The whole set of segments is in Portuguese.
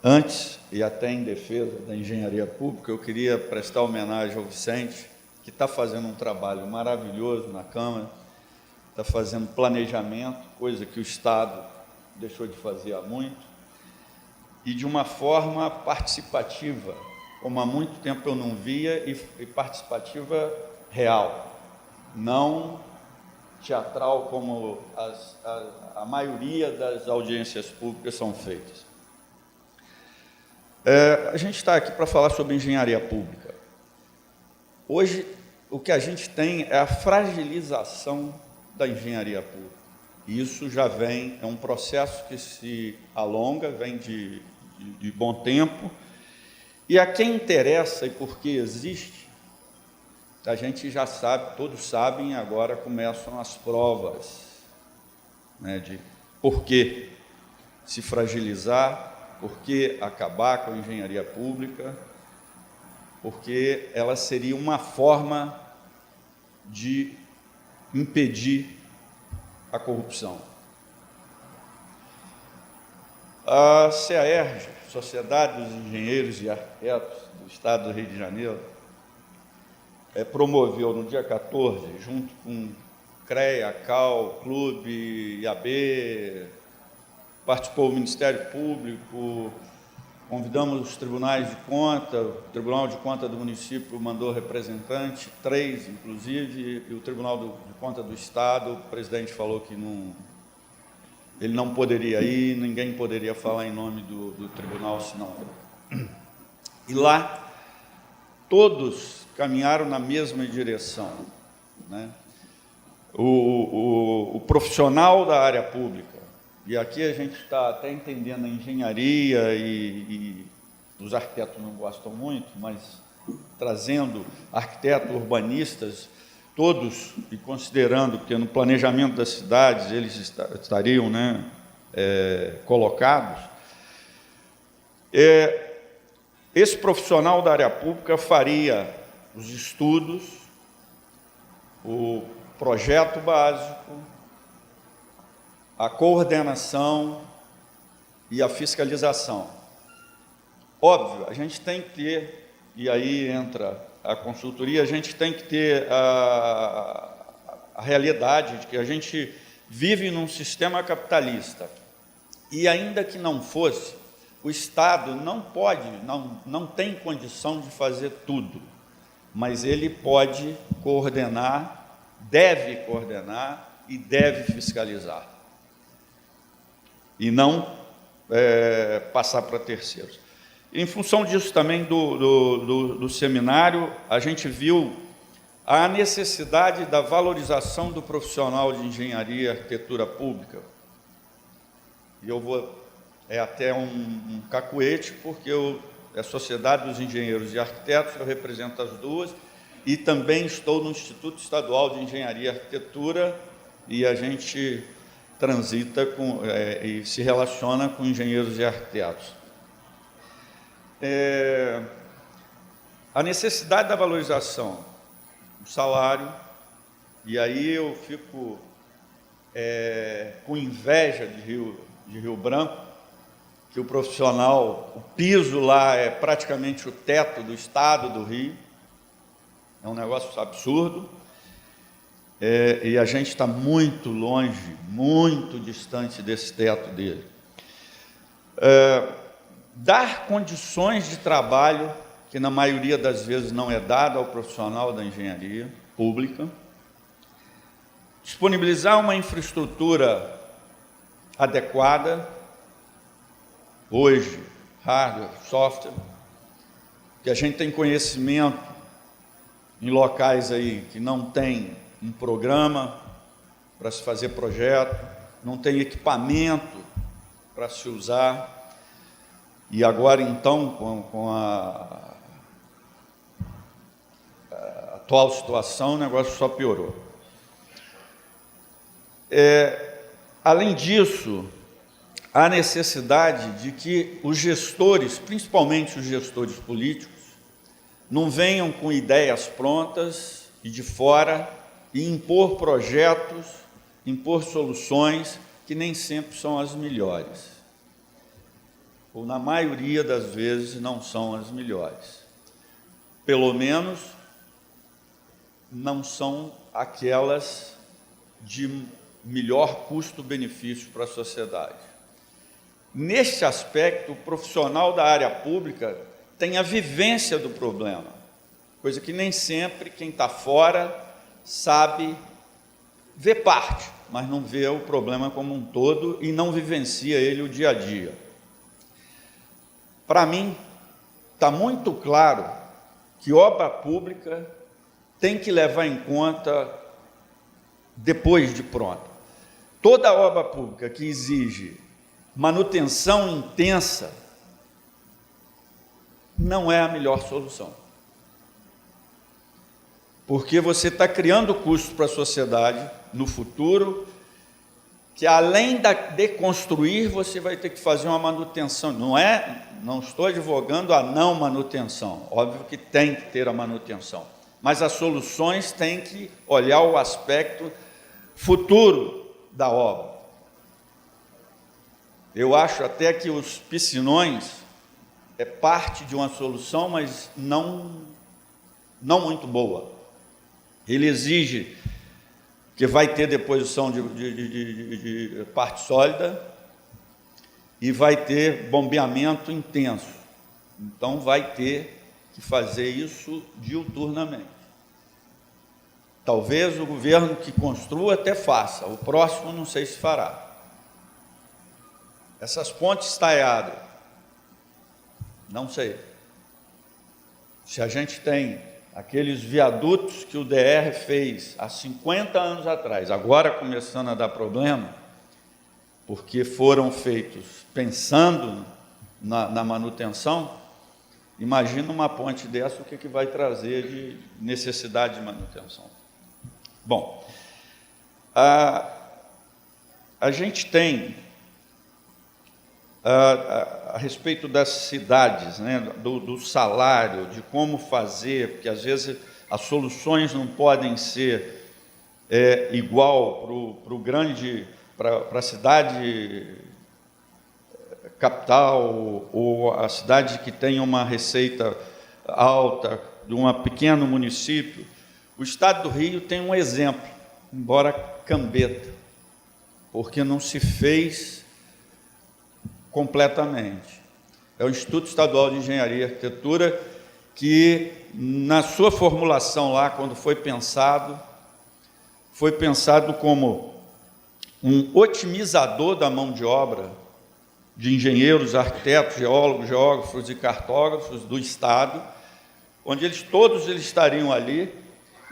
Antes, e até em defesa da engenharia pública, eu queria prestar homenagem ao Vicente, que está fazendo um trabalho maravilhoso na Câmara, está fazendo planejamento, coisa que o Estado deixou de fazer há muito, e de uma forma participativa, como há muito tempo eu não via, e participativa real, não teatral como a maioria das audiências públicas são feitas. A gente está aqui para falar sobre engenharia pública. Hoje, o que a gente tem é a fragilização da engenharia pública. Isso já vem, é um processo que se alonga, vem de bom tempo, e a quem interessa e por que existe, a gente já sabe, todos sabem, agora começam as provas, né, de por que se fragilizar, por que acabar com a engenharia pública, porque ela seria uma forma de impedir a corrupção. A SEAERJ, Sociedade dos Engenheiros e Arquitetos do Estado do Rio de Janeiro, promoveu no dia 14, junto com CREA, CAL, Clube, IAB, participou o Ministério Público, convidamos os tribunais de conta, o Tribunal de Conta do município mandou representante, 3, inclusive, e o Tribunal de Conta do Estado, o presidente falou que ele não poderia ir, ninguém poderia falar em nome do tribunal, senão. E lá, todos caminharam na mesma direção, né? O profissional da área pública, e aqui a gente está até entendendo a engenharia e os arquitetos não gostam muito, mas trazendo arquitetos, urbanistas, todos, e considerando que no planejamento das cidades eles estariam, né, colocados, esse profissional da área pública faria os estudos, o projeto básico, a coordenação e a fiscalização. Óbvio, a gente tem que ter, e aí entra a consultoria, a gente tem que ter a realidade de que a gente vive num sistema capitalista, e ainda que não fosse, o Estado não pode, não tem condição de fazer tudo, mas ele pode coordenar, deve coordenar e deve fiscalizar, e não passar para terceiros. Em função disso também do seminário, a gente viu a necessidade da valorização do profissional de engenharia e arquitetura pública. E eu vou, até um cacuete, porque é a Sociedade dos Engenheiros e Arquitetos, eu represento as duas, e também estou no Instituto Estadual de Engenharia e Arquitetura, e a gente transita e se relaciona com engenheiros e arquitetos. A necessidade da valorização do salário, e aí eu fico com inveja de Rio Branco, que o profissional, o piso lá é praticamente o teto do estado do Rio, é um negócio absurdo, e a gente está muito longe, muito distante desse teto dele. Dar condições de trabalho, que na maioria das vezes não é dado ao profissional da engenharia pública, disponibilizar uma infraestrutura adequada, hoje, hardware, software, que a gente tem conhecimento em locais aí que não tem um programa para se fazer projeto, não tem equipamento para se usar, e agora, então, com a atual situação, o negócio só piorou. Além disso, há necessidade de que os gestores, principalmente os gestores políticos, não venham com ideias prontas e de fora e impor projetos, impor soluções que nem sempre são as melhores. ou na maioria das vezes, não são as melhores. Pelo menos, não são aquelas de melhor custo-benefício para a sociedade. Neste aspecto, o profissional da área pública tem a vivência do problema, coisa que nem sempre quem está fora sabe, vê parte, mas não vê o problema como um todo e não vivencia ele o dia a dia. Para mim, está muito claro que obra pública tem que levar em conta depois de pronta. Toda obra pública que exige manutenção intensa não é a melhor solução. Porque você está criando custo para a sociedade no futuro, que além de construir, você vai ter que fazer uma manutenção. Não estou advogando a não manutenção, óbvio que tem que ter a manutenção, mas as soluções têm que olhar o aspecto futuro da obra. Eu acho até que os piscinões é parte de uma solução, mas não muito boa. Ele exige que vai ter deposição de parte sólida e vai ter bombeamento intenso. Então, vai ter que fazer isso diuturnamente. Talvez o governo que construa até faça, o próximo não sei se fará. Essas pontes estaiadas, não sei. Se a gente tem aqueles viadutos que o DR fez há 50 anos atrás, agora começando a dar problema, porque foram feitos pensando na manutenção, imagina uma ponte dessa, o que vai trazer de necessidade de manutenção. Bom, a gente tem, a respeito das cidades, né, do salário, de como fazer, porque às vezes as soluções não podem ser igual para a cidade capital ou a cidade que tem uma receita alta de um pequeno município. O Estado do Rio tem um exemplo, embora cambeta, porque não se fez completamente. É o Instituto Estadual de Engenharia e Arquitetura que, na sua formulação lá, quando foi pensado como um otimizador da mão de obra de engenheiros, arquitetos, geólogos, geógrafos e cartógrafos do Estado, onde todos eles estariam ali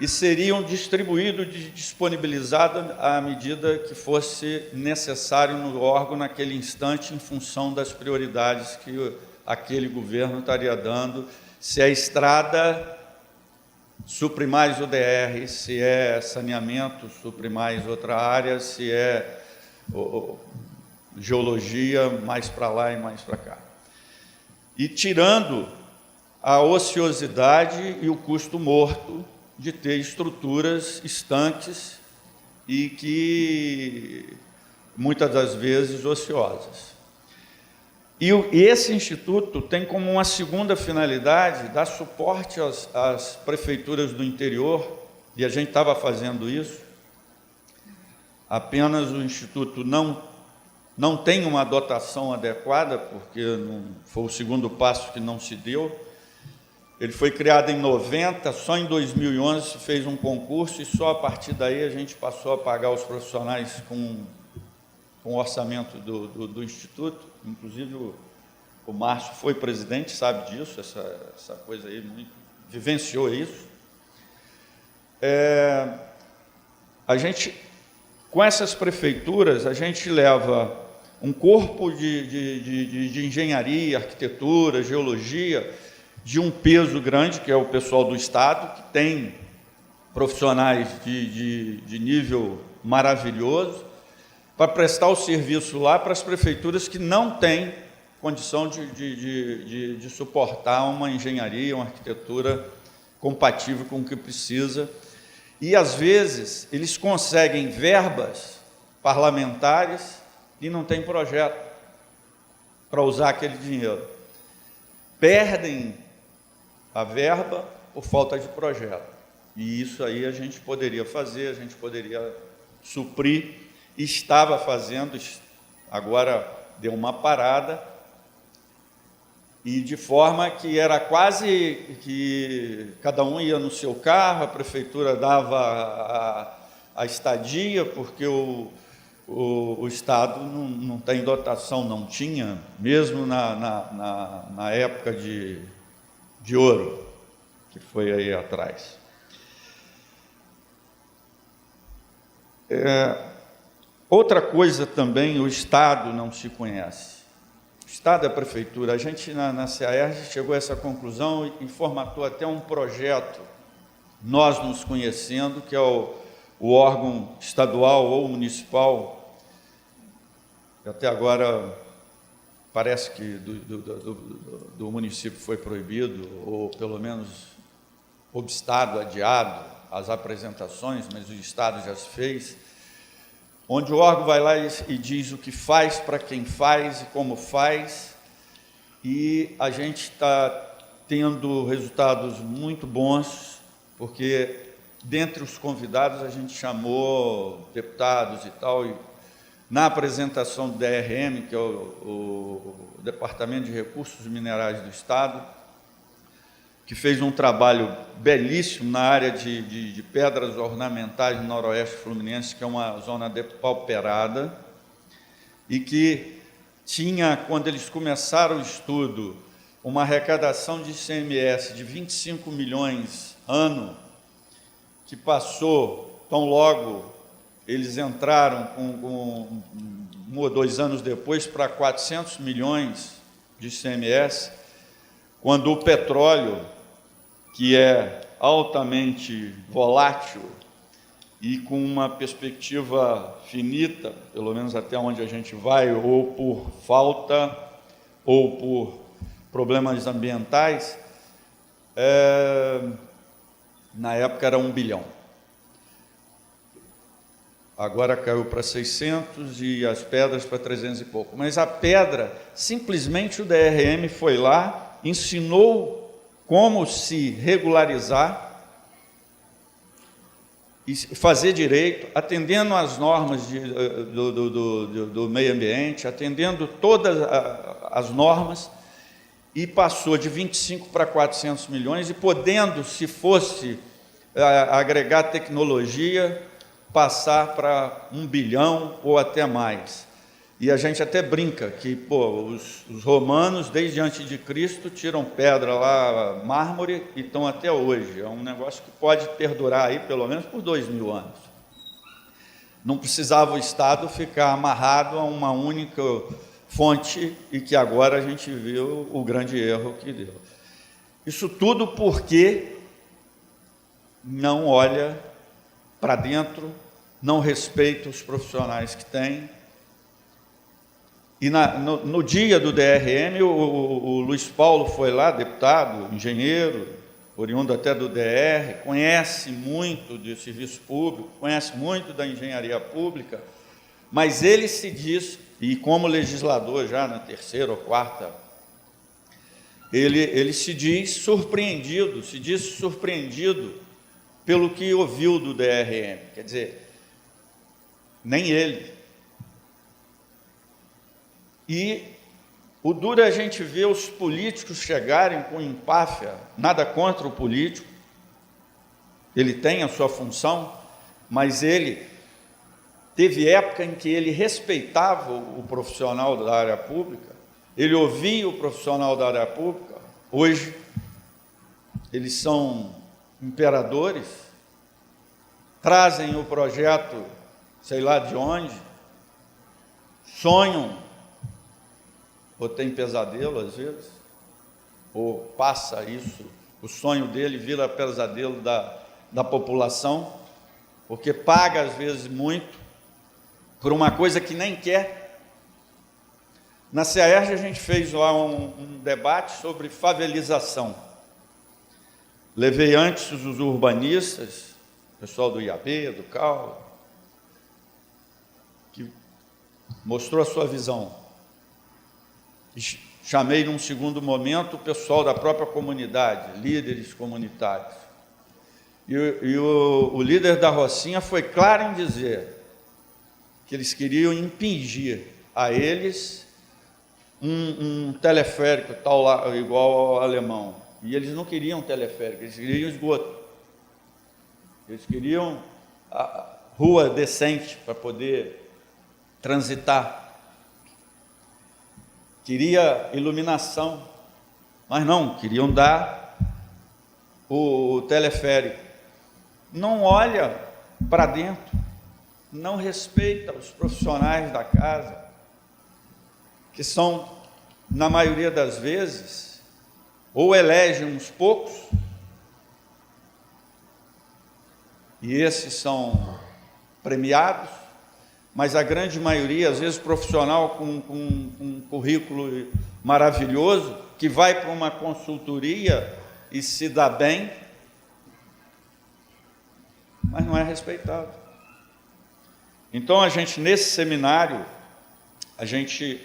e seriam distribuídos e disponibilizados à medida que fosse necessário no órgão naquele instante, em função das prioridades que aquele governo estaria dando, se é estrada, supre mais o DR, se é saneamento, supre mais outra área, se é geologia, mais para lá e mais para cá. E tirando a ociosidade e o custo morto de ter estruturas estanques e que, muitas das vezes, ociosas. E esse instituto tem como uma segunda finalidade dar suporte às prefeituras do interior, e a gente estava fazendo isso. Apenas o instituto não tem uma dotação adequada, porque foi o segundo passo que não se deu. Ele foi criado em 90, só em 2011 se fez um concurso e só a partir daí a gente passou a pagar os profissionais com o orçamento do Instituto. Inclusive o Márcio foi presidente, sabe disso, essa coisa aí, vivenciou isso. A gente, com essas prefeituras, a gente leva um corpo de engenharia, arquitetura, geologia, de um peso grande, que é o pessoal do Estado, que tem profissionais de nível maravilhoso, para prestar o serviço lá para as prefeituras que não têm condição de suportar uma engenharia, uma arquitetura compatível com o que precisa. E, às vezes, eles conseguem verbas parlamentares e não tem projeto. para usar aquele dinheiro. Perdem a verba por falta de projeto. E isso aí a gente poderia fazer, a gente poderia suprir, estava fazendo, agora deu uma parada, e de forma que era quase que cada um ia no seu carro, a prefeitura dava a estadia, porque o Estado não tem dotação, não tinha, mesmo na época de ouro, que foi aí atrás. Outra coisa também, o Estado não se conhece. O Estado e a Prefeitura, a gente na CEAERJ chegou a essa conclusão e formatou até um projeto, nós nos conhecendo, que é o órgão estadual ou municipal, que até agora parece que do município foi proibido, ou pelo menos obstado, adiado, as apresentações, mas o Estado já se fez, onde o órgão vai lá e diz o que faz, para quem faz e como faz, e a gente está tendo resultados muito bons, porque dentre os convidados a gente chamou deputados e tal, e na apresentação do DRM, que é o Departamento de Recursos Minerais do Estado, que fez um trabalho belíssimo na área de pedras ornamentais no Noroeste Fluminense, que é uma zona depauperada, e que tinha, quando eles começaram o estudo, uma arrecadação de ICMS de 25 milhões ano, que passou, tão logo eles entraram com 1 ou 2 anos depois para 400 milhões de ICMS, quando o petróleo, que é altamente volátil e com uma perspectiva finita, pelo menos até onde a gente vai, ou por falta ou por problemas ambientais, na época era 1 bilhão. Agora caiu para 600 e as pedras para 300 e pouco. Mas a pedra, simplesmente o DRM foi lá, ensinou como se regularizar e fazer direito, atendendo às normas do meio ambiente, atendendo todas as normas, e passou de 25 para 400 milhões, e podendo, se fosse agregar tecnologia, passar para 1 bilhão ou até mais. E a gente até brinca que os romanos, desde antes de Cristo, tiram pedra lá, mármore, e estão até hoje. É um negócio que pode perdurar aí pelo menos por 2000 anos. Não precisava o Estado ficar amarrado a uma única fonte, e que agora a gente viu o grande erro que deu. Isso tudo porque não olha para dentro, não respeita os profissionais que tem. E no dia do DRM, o Luiz Paulo foi lá, deputado, engenheiro, oriundo até do DR, conhece muito de serviço público, conhece muito da engenharia pública, mas ele se diz, e como legislador já na 3ª ou 4ª, ele se diz surpreendido pelo que ouviu do DRM, quer dizer, nem ele. E o duro é a gente ver os políticos chegarem com empáfia, nada contra o político, ele tem a sua função, mas ele teve época em que ele respeitava o profissional da área pública, ele ouvia o profissional da área pública. Hoje, eles são imperadores, trazem o projeto, sei lá de onde, sonham, ou tem pesadelo às vezes, ou passa isso, o sonho dele vira pesadelo da população, porque paga às vezes muito por uma coisa que nem quer. Na CEAERJ a gente fez lá um debate sobre favelização. Levei antes os urbanistas, o pessoal do IAB, do CAL, que mostrou a sua visão. Chamei, num segundo momento, o pessoal da própria comunidade, líderes comunitários. E o líder da Rocinha foi claro em dizer que eles queriam impingir a eles um teleférico tal lá, igual ao alemão. E eles não queriam teleférico, eles queriam esgoto. Eles queriam a rua decente para poder transitar. Queria iluminação, mas não, queriam dar o teleférico. Não olha para dentro, não respeita os profissionais da casa, que são, na maioria das vezes, ou elegem uns poucos, e esses são premiados, mas a grande maioria, às vezes profissional com um currículo maravilhoso, que vai para uma consultoria e se dá bem, mas não é respeitado. Então, a gente, nesse seminário, a gente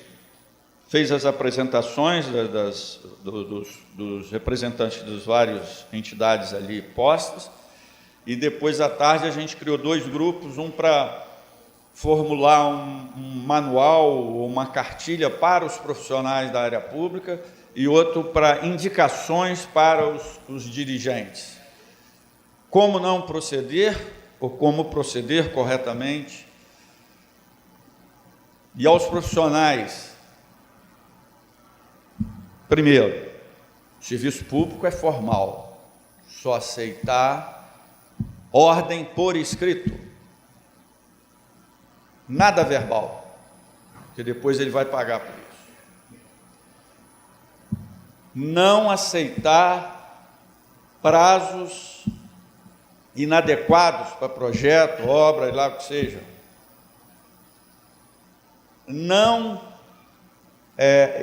fez as apresentações dos representantes das várias entidades ali postas, e depois, à tarde, a gente criou 2 grupos, um para formular um manual ou uma cartilha para os profissionais da área pública e outro para indicações para os dirigentes. Como não proceder, ou como proceder corretamente. E aos profissionais, primeiro, o serviço público é formal, só aceitar ordem por escrito, nada verbal, porque depois ele vai pagar por isso. Não aceitar prazos inadequados para projeto, obra, lá o que seja. Não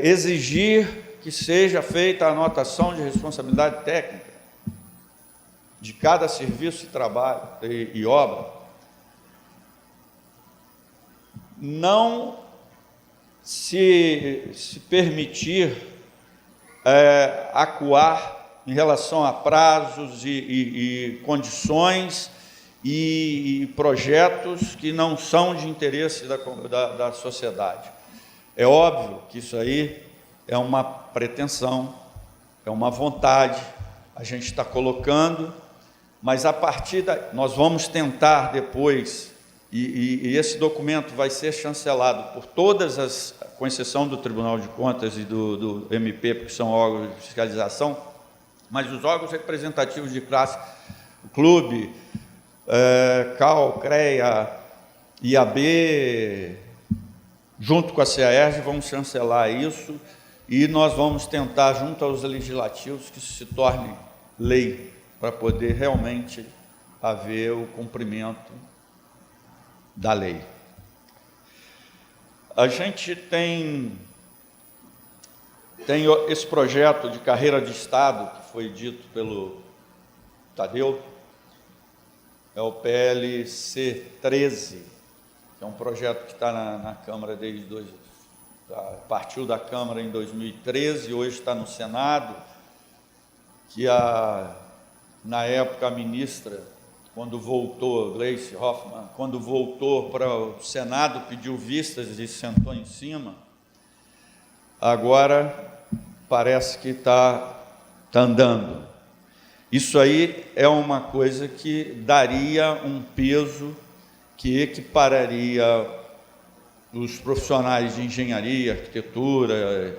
exigir que seja feita a anotação de responsabilidade técnica de cada serviço de trabalho e obra. Não se permitir acuar em relação a prazos e condições e projetos que não são de interesse da sociedade. É óbvio que isso aí é uma pretensão, é uma vontade, a gente está colocando, mas a partir nós vamos tentar depois, e esse documento vai ser chancelado por todas com exceção do Tribunal de Contas e do MP, porque são órgãos de fiscalização, mas os órgãos representativos de classe, o clube, CAL, CREA, IAB, junto com a CAERJ, vamos chancelar isso, e nós vamos tentar, junto aos legislativos, que isso se torne lei, para poder realmente haver o cumprimento da lei. A gente tem esse projeto de carreira de Estado, que foi dito pelo Tadeu, é o PLC 13, que é um projeto que está na Câmara partiu da Câmara em 2013, hoje está no Senado, que na época a ministra, quando voltou, Gleice Hoffmann, quando voltou para o Senado, pediu vistas e sentou em cima, agora parece que está andando. Isso aí é uma coisa que daria um peso que equipararia os profissionais de engenharia, arquitetura,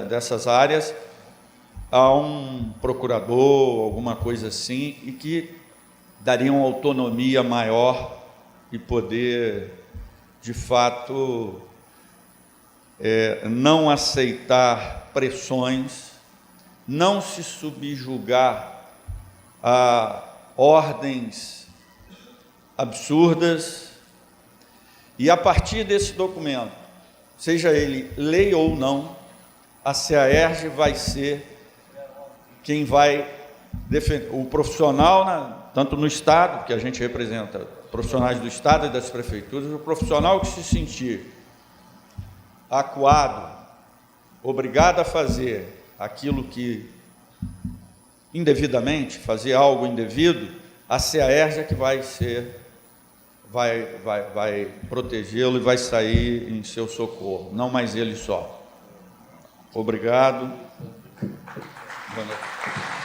dessas áreas, a um procurador, alguma coisa assim, e que daria uma autonomia maior e poder, de fato, não aceitar pressões, não se subjugar a ordens absurdas, e a partir desse documento, seja ele lei ou não, a CAERJ vai ser quem vai defender, o profissional, tanto no Estado, que a gente representa profissionais do Estado e das prefeituras, o profissional que se sentir acuado obrigado a fazer aquilo que indevidamente, fazer algo indevido, a CEAERJ é que vai protegê-lo e vai sair em seu socorro, não mais ele só. Obrigado. Boa noite.